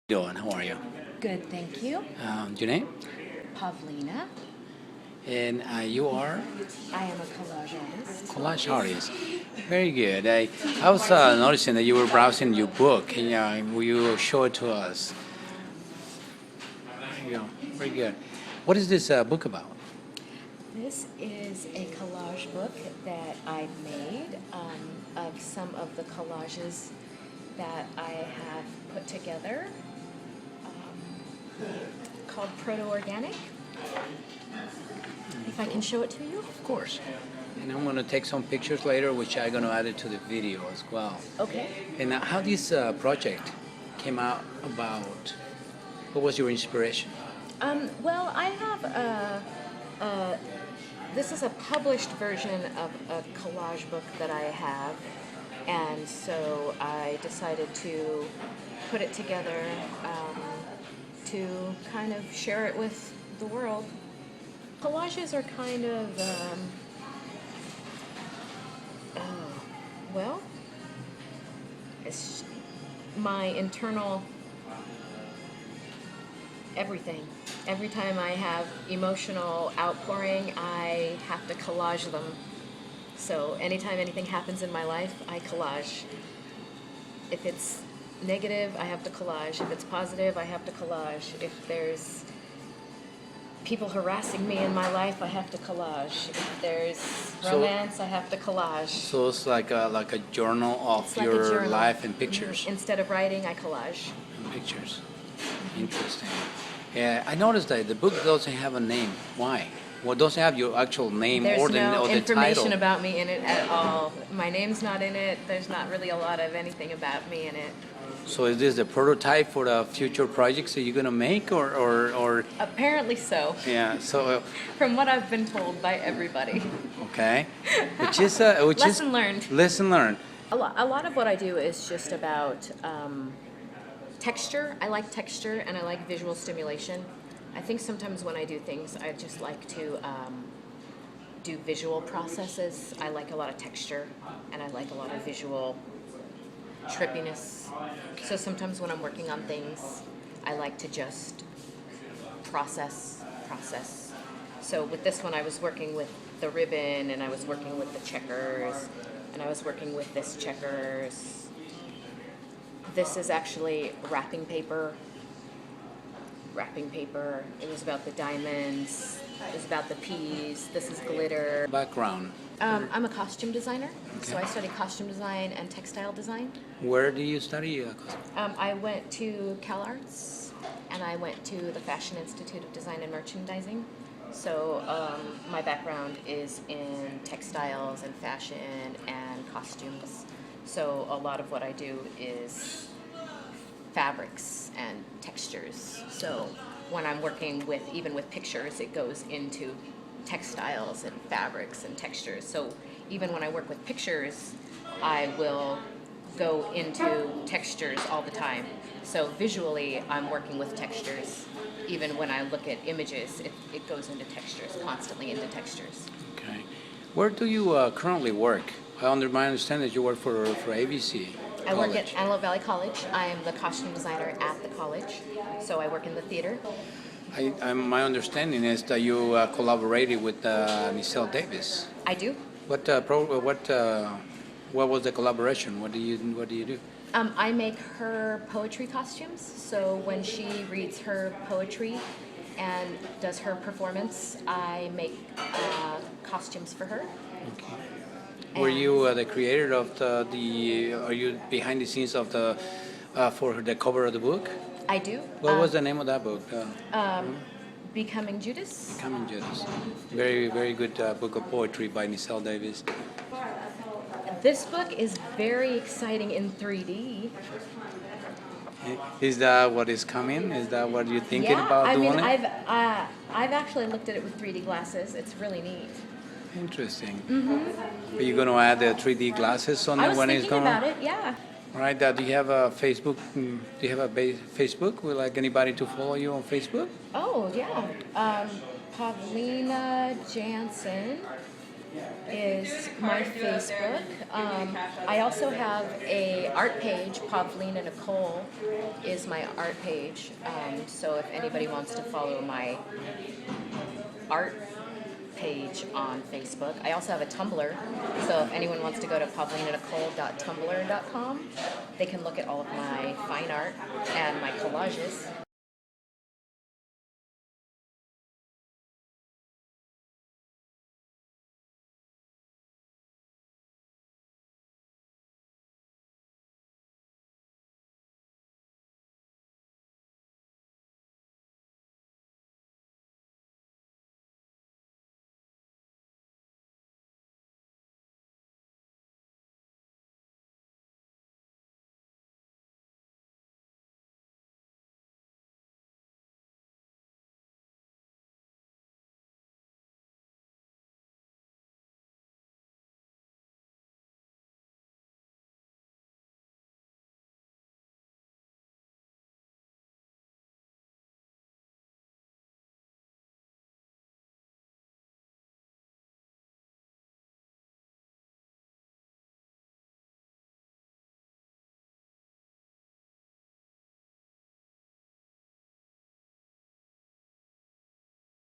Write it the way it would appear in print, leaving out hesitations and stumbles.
Doing? How are you? Good, thank you. Your name? Pavlina. And you are I am a collage artist. collage artist. Very good. I was noticing that you were browsing your book. And, will you show it to us? There you go. Very good. What is this book about? This is a collage book that I've made of some of the collages that I have put together, called Proto-Organic. If I can show it to you? Of course. And I'm going to take some pictures later, which I'm going to add it to the video as well. Okay. And how this project came out about? What was your inspiration? Well, I have this is a published version of a collage book that I have, and so I decided to put it together to kind of share it with the world. Collages are kind of, well, it's my internal everything. Every time I have emotional outpouring, I have to collage them. So anytime anything happens in my life, I collage. If it's negative, I have to collage. If it's positive, I have to collage. If there's people harassing me in my life, I have to collage. If there's romance, I have to collage. So it's like a journal of It's like a your journal. life and pictures. Instead of writing, I collage. And pictures. Interesting. Yeah, I noticed that the book doesn't have a name. Why? Well, it doesn't have your actual name There's or no the information title. about me in it at all. My name's not in it. There's not really a lot of anything about me in it. So is this the prototype for the future projects that you're gonna make, or Apparently so, yeah? So from what I've been told by everybody. okay, which is Lesson learned. Lesson learned. A lot of what I do is just about texture. I like texture and I like visual stimulation. I think sometimes when I do things, I just like to do visual processes. I like a lot of texture and I like a lot of visual trippiness. So sometimes when I'm working on things, I like to just process. So with this one, I was working with the ribbon and I was working with the checkers and I was working with this checkers. This is actually wrapping paper. It was about the diamonds. It was about the peas. This is glitter. Background. I'm a costume designer, so Okay. I studied costume design and textile design. Where do you study? I went to CalArts, and I went to the Fashion Institute of Design and Merchandising. So my background is in textiles and fashion and costumes. So a lot of what I do is fabrics and textures. So when I'm working with, even with pictures, it goes into textiles and fabrics and textures. So even when I work with pictures, I will go into textures all the time. So visually, I'm working with textures. Even when I look at images, it goes into textures, constantly into textures. Okay. Where do you currently work? Under my understanding, you work for ABC. I work at Antelope Valley College. I am the costume designer at the college, so I work in the theater. My understanding is that you collaborated with Michelle Davis. I do. What was the collaboration? What do you do? I make her poetry costumes, so when she reads her poetry and does her performance, I make costumes for her. Okay. Were you the creator of the? Are you behind the scenes of the for the cover of the book? I do. What was the name of that book? Becoming Judas. Becoming Judas. Very good book of poetry by Michelle Davis. This book is very exciting in 3D. Is that what is coming? Is that what you're thinking Yeah, about I doing mean, it? I've actually looked at it with 3D glasses. It's really neat. Interesting. Are you going to add the 3D glasses on I it was when it's thinking going? about it. Yeah. All right. Do you have a Facebook? Do you have a Facebook? Would like anybody to follow you on Facebook? Oh yeah. Pavlina Janssen. is my Facebook. I also have a art page. Pavlina Nicole is my art page. So if anybody wants to follow my art page on Facebook. I also have a Tumblr, so if anyone wants to go to pavlinanicole.tumblr.com, they can look at all of my fine art and my collages.